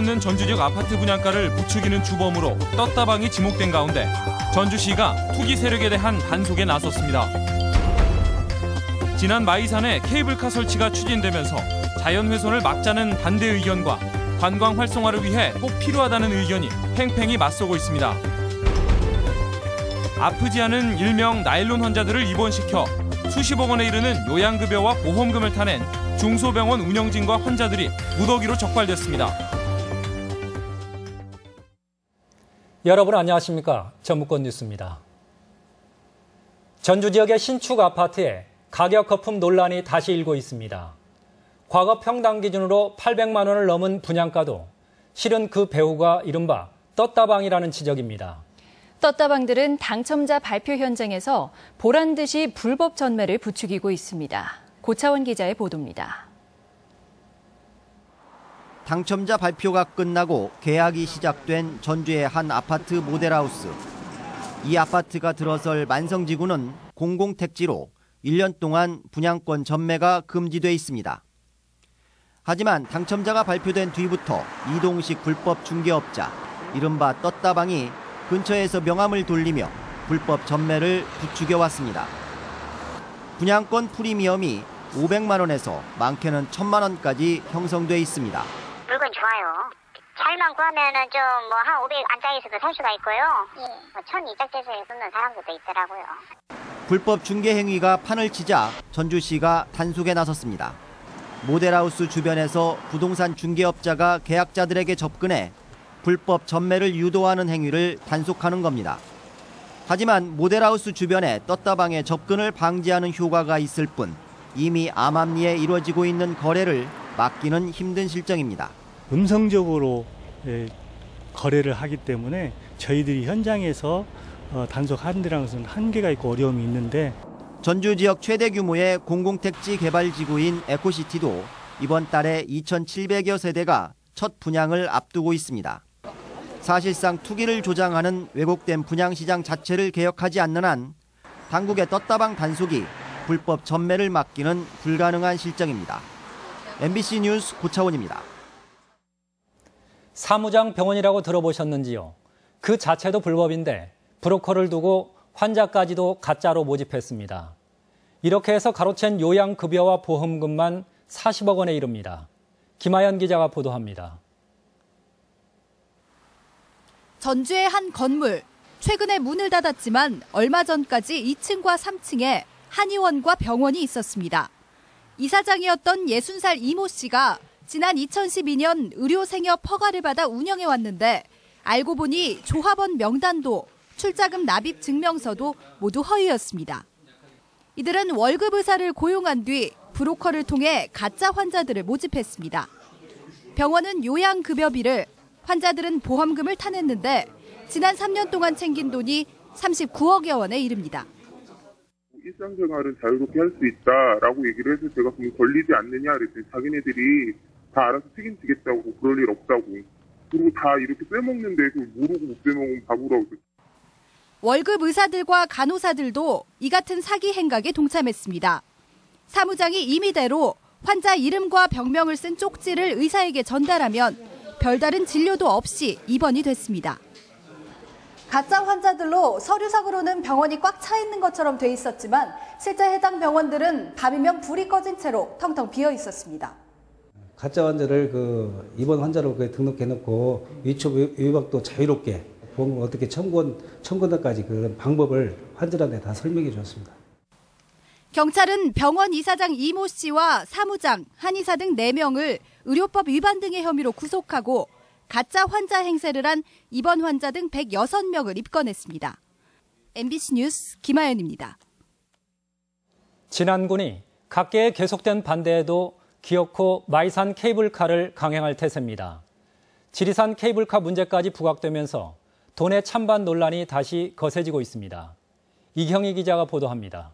없는 전주 지역 아파트 분양가를 부추기는 주범으로 떴다방이 지목된 가운데 전주시가 투기 세력에 대한 단속에 나섰습니다. 지난 마이산에 케이블카 설치가 추진되면서 자연훼손을 막자는 반대 의견과 관광 활성화를 위해 꼭 필요하다는 의견이 팽팽히 맞서고 있습니다. 아프지 않은 일명 나일론 환자들을 입원시켜 수십억 원에 이르는 요양급여와 보험금을 타낸 중소병원 운영진과 환자들이 무더기로 적발됐습니다. 여러분 안녕하십니까? 전북권 뉴스입니다. 전주 지역의 신축 아파트에 가격 거품 논란이 다시 일고 있습니다. 과거 평당 기준으로 800만 원을 넘은 분양가도 실은 그 배후가 이른바 떴다방이라는 지적입니다. 떴다방들은 당첨자 발표 현장에서 보란 듯이 불법 전매를 부추기고 있습니다. 고차원 기자의 보도입니다. 당첨자 발표가 끝나고 계약이 시작된 전주의 한 아파트 모델하우스. 이 아파트가 들어설 만성지구는 공공택지로 1년 동안 분양권 전매가 금지돼 있습니다. 하지만 당첨자가 발표된 뒤부터 이동식 불법 중개업자, 이른바 떴다방이 근처에서 명함을 돌리며 불법 전매를 부추겨왔습니다. 분양권 프리미엄이 500만 원에서 많게는 1000만 원까지 형성돼 있습니다. 물건 좋아요. 잘만 구하면은 좀 뭐 한 500 안짝에서도 살 수가 있고요. 1000 이짝에서 끊는 사람들도 있더라고요. 불법 중개 행위가 판을 치자 전주시가 단속에 나섰습니다. 모델하우스 주변에서 부동산 중개업자가 계약자들에게 접근해 불법 전매를 유도하는 행위를 단속하는 겁니다. 하지만 모델하우스 주변에 떴다방의 접근을 방지하는 효과가 있을 뿐 이미 암암리에 이루어지고 있는 거래를 막기는 힘든 실정입니다. 음성적으로 거래를 하기 때문에 저희들이 현장에서 단속하는 것은 한계가 있고 어려움이 있는데 전주 지역 최대 규모의 공공택지 개발지구인 에코시티도 이번 달에 2,700여 세대가 첫 분양을 앞두고 있습니다. 사실상 투기를 조장하는 왜곡된 분양시장 자체를 개혁하지 않는 한 당국의 떴다방 단속이 불법 전매를 막기는 불가능한 실정입니다. MBC 뉴스 고차원입니다. 사무장 병원이라고 들어보셨는지요? 그 자체도 불법인데 브로커를 두고 환자까지도 가짜로 모집했습니다. 이렇게 해서 가로챈 요양급여와 보험금만 40억 원에 이릅니다. 김하연 기자가 보도합니다. 전주의 한 건물, 최근에 문을 닫았지만 얼마 전까지 2층과 3층에 한의원과 병원이 있었습니다. 이사장이었던 60살 이모 씨가 지난 2012년 의료생협 허가를 받아 운영해왔는데 알고 보니 조합원 명단도 출자금 납입 증명서도 모두 허위였습니다. 이들은 월급 의사를 고용한 뒤 브로커를 통해 가짜 환자들을 모집했습니다. 병원은 요양급여비를, 환자들은 보험금을 타냈는데 지난 3년 동안 챙긴 돈이 39억여 원에 이릅니다. 일상생활은 자유롭게 할 수 있다라고 얘기를 해서 제가 그럼 걸리지 않느냐 그랬더니 자기네들이 다 알아서 책임지겠다고 그럴 일 없다고. 그리고 다 이렇게 빼먹는데 그 모르고 못 빼먹으면 바보라고. 월급 의사들과 간호사들도 이 같은 사기 행각에 동참했습니다. 사무장이 임의대로 환자 이름과 병명을 쓴 쪽지를 의사에게 전달하면 별다른 진료도 없이 입원이 됐습니다. 가짜 환자들로 서류상으로는 병원이 꽉 차 있는 것처럼 돼 있었지만 실제 해당 병원들은 밤이면 불이 꺼진 채로 텅텅 비어 있었습니다. 가짜 환자를 입원 환자로 등록해놓고 위촉위박도 자유롭게 보험금 어떻게 청구하는까지 그런 방법을 환자들한테 다 설명해 주었습니다. 경찰은 병원 이사장 이모 씨와 사무장, 한의사 등 4명을 의료법 위반 등의 혐의로 구속하고 가짜 환자 행세를 한 입원 환자 등 106명을 입건했습니다. MBC 뉴스 김하연입니다. 진안군이 각계의 계속된 반대에도 기어코 마이산 케이블카를 강행할 태세입니다. 지리산 케이블카 문제까지 부각되면서 돈의 찬반 논란이 다시 거세지고 있습니다. 이경희 기자가 보도합니다.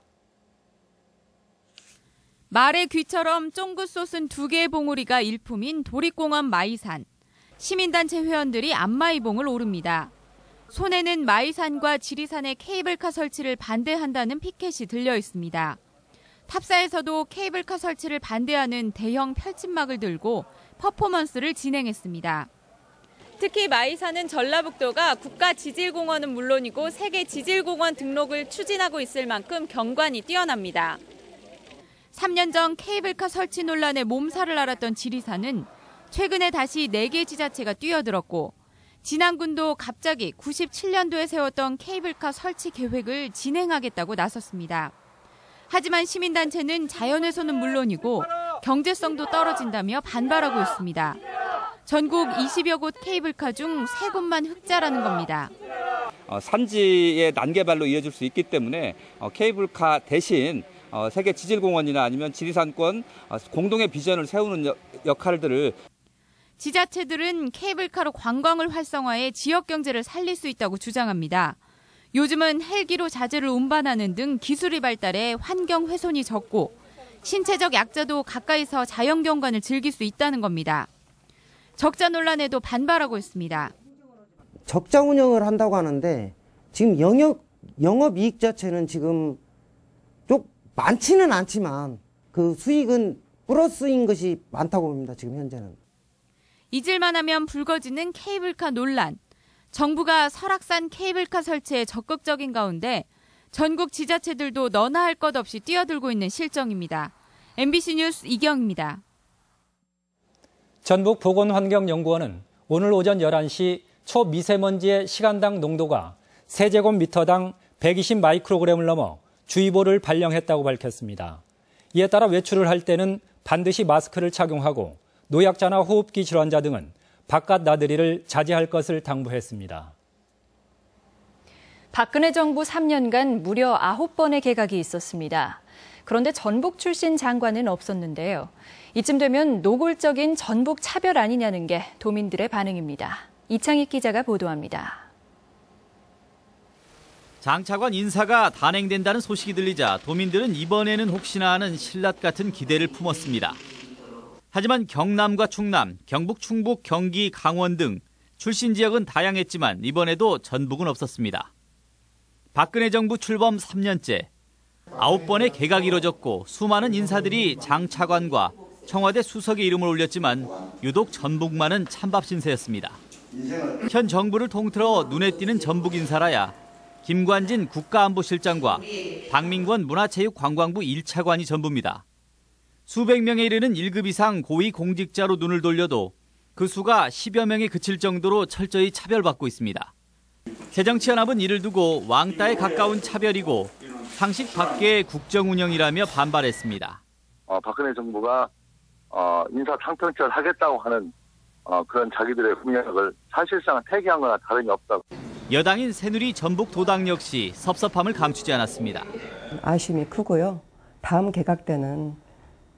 말의 귀처럼 쫑긋 솟은 2개의 봉우리가 일품인 도립공원 마이산. 시민단체 회원들이 안마의봉을 오릅니다. 손에는 마이산과 지리산의 케이블카 설치를 반대한다는 피켓이 들려 있습니다. 탑사에서도 케이블카 설치를 반대하는 대형 펼침막을 들고 퍼포먼스를 진행했습니다. 특히 마이산은 전라북도가 국가지질공원은 물론이고 세계 지질공원 등록을 추진하고 있을 만큼 경관이 뛰어납니다. 3년 전 케이블카 설치 논란에 몸살을 앓았던 지리산은 최근에 다시 4개 지자체가 뛰어들었고 진안군도 갑자기 97년도에 세웠던 케이블카 설치 계획을 진행하겠다고 나섰습니다. 하지만 시민단체는 자연훼손은 물론이고 경제성도 떨어진다며 반발하고 있습니다. 전국 20여 곳 케이블카 중 3곳만 흑자라는 겁니다. 산지의 난개발로 이어질 수 있기 때문에 케이블카 대신 세계 지질공원이나 아니면 지리산권 공동의 비전을 세우는 역할들을 지자체들은 케이블카로 관광을 활성화해 지역 경제를 살릴 수 있다고 주장합니다. 요즘은 헬기로 자재를 운반하는 등 기술이 발달해 환경 훼손이 적고 신체적 약자도 가까이서 자연 경관을 즐길 수 있다는 겁니다. 적자 논란에도 반발하고 있습니다. 적자 운영을 한다고 하는데 지금 영업이익 자체는 지금 좀 많지는 않지만 그 수익은 플러스인 것이 많다고 봅니다. 지금 현재는. 잊을만 하면 불거지는 케이블카 논란. 정부가 설악산 케이블카 설치에 적극적인 가운데 전국 지자체들도 너나 할 것 없이 뛰어들고 있는 실정입니다. MBC 뉴스 이경입니다. 전북보건환경연구원은 오늘 오전 11시 초미세먼지의 시간당 농도가 세제곱미터당 120 마이크로그램을 넘어 주의보를 발령했다고 밝혔습니다. 이에 따라 외출을 할 때는 반드시 마스크를 착용하고 노약자나 호흡기 질환자 등은 바깥 나들이를 자제할 것을 당부했습니다. 박근혜 정부 3년간 무려 9번의 개각이 있었습니다. 그런데 전북 출신 장관은 없었는데요. 이쯤 되면 노골적인 전북 차별 아니냐는 게 도민들의 반응입니다. 이창익 기자가 보도합니다. 장차관 인사가 단행된다는 소식이 들리자 도민들은 이번에는 혹시나 하는 신라 같은 기대를 품었습니다. 하지만 경남과 충남, 경북, 충북, 경기, 강원 등 출신 지역은 다양했지만 이번에도 전북은 없었습니다. 박근혜 정부 출범 3년째 9번의 개각이 이뤄졌고 수많은 인사들이 장차관과 청와대 수석의 이름을 올렸지만 유독 전북만은 찬밥 신세였습니다. 현 정부를 통틀어 눈에 띄는 전북 인사라야 김관진 국가안보실장과 박민권 문화체육관광부 1차관이 전부입니다. 수백 명에 이르는 1급 이상 고위 공직자로 눈을 돌려도 그 수가 10여 명에 그칠 정도로 철저히 차별받고 있습니다. 새정치연합은 이를 두고 왕따에 가까운 차별이고 상식 밖의 국정운영이라며 반발했습니다. 박근혜 정부가 인사 탕평철 하겠다고 하는 그런 자기들의 공약을 사실상 폐기한 거나 다름이 없다고. 여당인 새누리 전북도당 역시 섭섭함을 감추지 않았습니다. 아쉬움이 크고요. 다음 개각 때는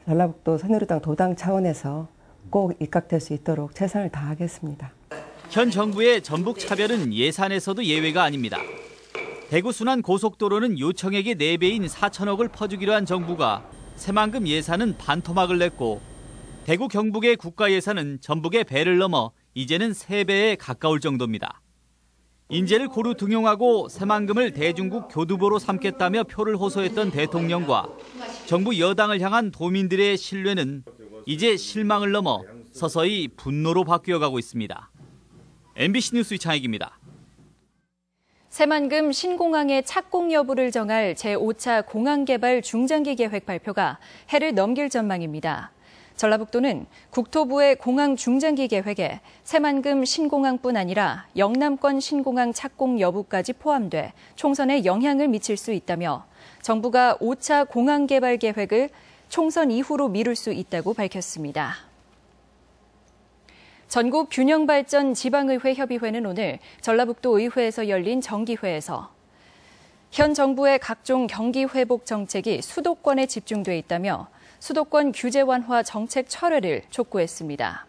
전라북도 새누리당 도당 차원에서 꼭 입각될 수 있도록 최선을 다하겠습니다. 현 정부의 전북 차별은 예산에서도 예외가 아닙니다. 대구 순환 고속도로는 요청액의 4배인 4천억을 퍼주기로 한 정부가 새만금 예산은 반토막을 냈고 대구 경북의 국가 예산은 전북의 배를 넘어 이제는 3배에 가까울 정도입니다. 인재를 고루 등용하고 새만금을 대중국 교두보로 삼겠다며 표를 호소했던 대통령과 정부 여당을 향한 도민들의 신뢰는 이제 실망을 넘어 서서히 분노로 바뀌어가고 있습니다. MBC 뉴스 이창익입니다. 새만금 신공항의 착공 여부를 정할 제5차 공항개발 중장기 계획 발표가 해를 넘길 전망입니다. 전라북도는 국토부의 공항 중장기 계획에 새만금 신공항뿐 아니라 영남권 신공항 착공 여부까지 포함돼 총선에 영향을 미칠 수 있다며 정부가 5차 공항 개발 계획을 총선 이후로 미룰 수 있다고 밝혔습니다. 전국 균형발전 지방의회 협의회는 오늘 전라북도 의회에서 열린 정기회에서 현 정부의 각종 경기 회복 정책이 수도권에 집중돼 있다며 수도권 규제 완화 정책 철회를 촉구했습니다.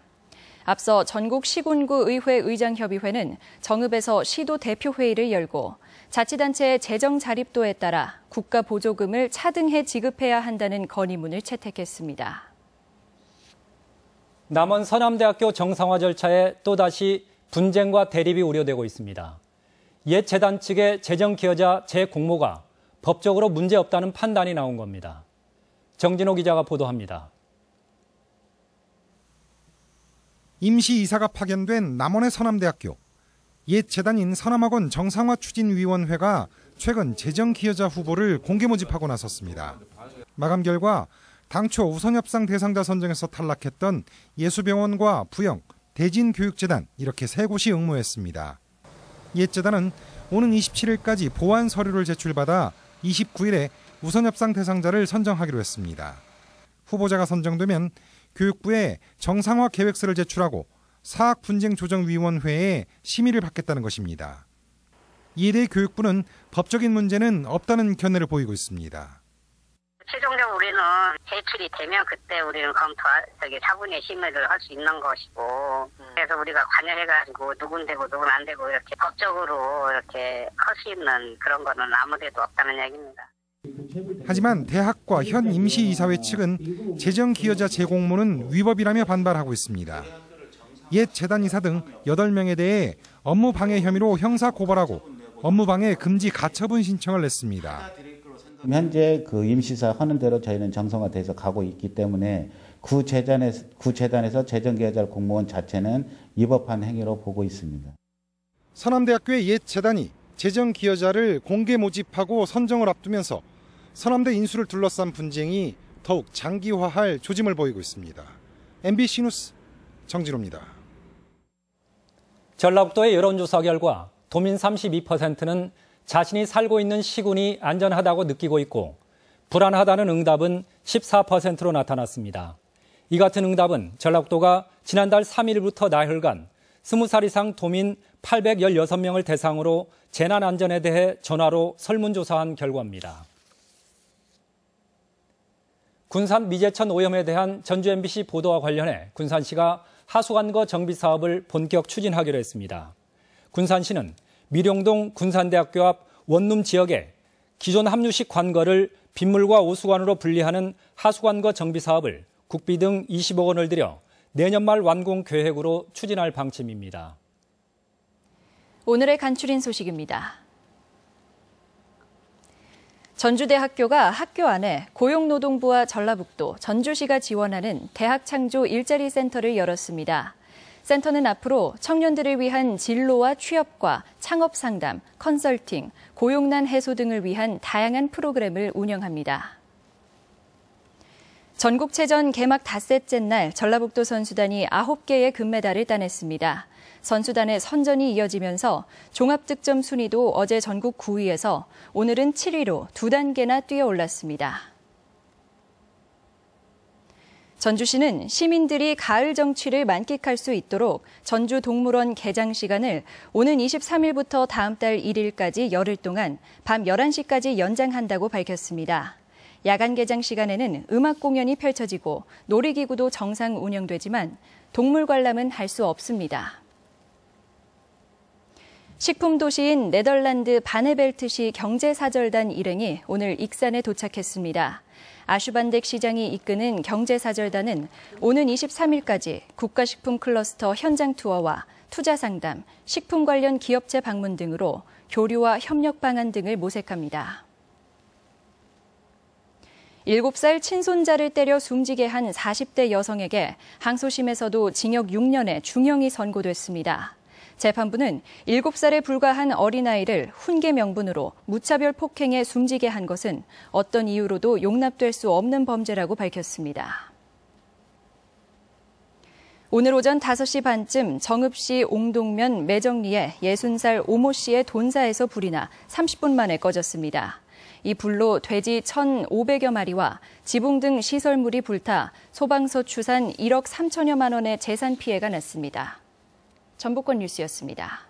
앞서 전국 시군구 의회 의장협의회는 정읍에서 시도 대표회의를 열고 자치단체의 재정 자립도에 따라 국가 보조금을 차등해 지급해야 한다는 건의문을 채택했습니다. 남원 서남대학교 정상화 절차에 또다시 분쟁과 대립이 우려되고 있습니다. 옛 재단 측의 재정 기여자 재공모가 법적으로 문제없다는 판단이 나온 겁니다. 정진호 기자가 보도합니다. 임시이사가 파견된 남원의 서남대학교. 옛 재단인 서남학원 정상화추진위원회가 최근 재정기여자 후보를 공개 모집하고 나섰습니다. 마감 결과 당초 우선협상 대상자 선정에서 탈락했던 예수병원과 부영, 대진교육재단 이렇게 세 곳이 응모했습니다. 옛 재단은 오는 27일까지 보완 서류를 제출받아 29일에 우선협상 대상자를 선정하기로 했습니다. 후보자가 선정되면 교육부에 정상화 계획서를 제출하고 사학분쟁조정위원회에 심의를 받겠다는 것입니다. 이에 대해 교육부는 법적인 문제는 없다는 견해를 보이고 있습니다. 최종적으로 우리는 제출이 되면 그때 우리는 사분의 심의를 할 수 있는 것이고, 그래서 우리가 관여해가지고 누군 되고 누군 안 되고 이렇게 법적으로 이렇게 할 수 있는 그런 거는 아무데도 없다는 얘기입니다. 하지만 대학과 현 임시이사회 측은 재정기여자 재공모는 위법이라며 반발하고 있습니다. 옛 재단이사 등 8명에 대해 업무방해 혐의로 형사고발하고 업무방해 금지 가처분 신청을 냈습니다. 현재 그 임시사 하는 대로 저희는 정상화돼서 가고 있기 때문에 구재단에서 재정기여자 공무원 자체는 위법한 행위로 보고 있습니다. 서남대학교의 옛 재단이 재정기여자를 공개 모집하고 선정을 앞두면서 서남대 인수를 둘러싼 분쟁이 더욱 장기화할 조짐을 보이고 있습니다. MBC 뉴스 정진호입니다. 전라북도의 여론조사 결과 도민 32%는 자신이 살고 있는 시군이 안전하다고 느끼고 있고 불안하다는 응답은 14%로 나타났습니다. 이 같은 응답은 전라북도가 지난달 3일부터 나흘간 20살 이상 도민 816명을 대상으로 재난안전에 대해 전화로 설문조사한 결과입니다. 군산 미제천 오염에 대한 전주 MBC 보도와 관련해 군산시가 하수관거 정비 사업을 본격 추진하기로 했습니다. 군산시는 미룡동 군산대학교 앞 원룸 지역에 기존 함유식 관거를 빗물과 오수관으로 분리하는 하수관거 정비 사업을 국비 등 20억 원을 들여 내년 말 완공 계획으로 추진할 방침입니다. 오늘의 간추린 소식입니다. 전주대학교가 학교 안에 고용노동부와 전라북도, 전주시가 지원하는 대학창조 일자리센터를 열었습니다. 센터는 앞으로 청년들을 위한 진로와 취업과 창업 상담, 컨설팅, 고용난 해소 등을 위한 다양한 프로그램을 운영합니다. 전국체전 개막 닷새째 날 전라북도 선수단이 9개의 금메달을 따냈습니다. 선수단의 선전이 이어지면서 종합득점 순위도 어제 전국 9위에서 오늘은 7위로 2단계나 뛰어 올랐습니다. 전주시는 시민들이 가을 정취를 만끽할 수 있도록 전주 동물원 개장 시간을 오는 23일부터 다음 달 1일까지 열흘 동안 밤 11시까지 연장한다고 밝혔습니다. 야간 개장 시간에는 음악 공연이 펼쳐지고 놀이기구도 정상 운영되지만 동물 관람은 할 수 없습니다. 식품 도시인 네덜란드 바네벨트시 경제사절단 일행이 오늘 익산에 도착했습니다. 아슈반덱 시장이 이끄는 경제사절단은 오는 23일까지 국가식품 클러스터 현장 투어와 투자 상담, 식품 관련 기업체 방문 등으로 교류와 협력 방안 등을 모색합니다. 7살 친손자를 때려 숨지게 한 40대 여성에게 항소심에서도 징역 6년의 중형이 선고됐습니다. 재판부는 7살에 불과한 어린아이를 훈계 명분으로 무차별 폭행에 숨지게 한 것은 어떤 이유로도 용납될 수 없는 범죄라고 밝혔습니다. 오늘 오전 5시 반쯤 정읍시 옹동면 매정리에 60살 오모 씨의 돈사에서 불이 나 30분 만에 꺼졌습니다. 이 불로 돼지 1,500여 마리와 지붕 등 시설물이 불타 소방서 추산 1억 3천여만 원의 재산 피해가 났습니다. 전북권 뉴스였습니다.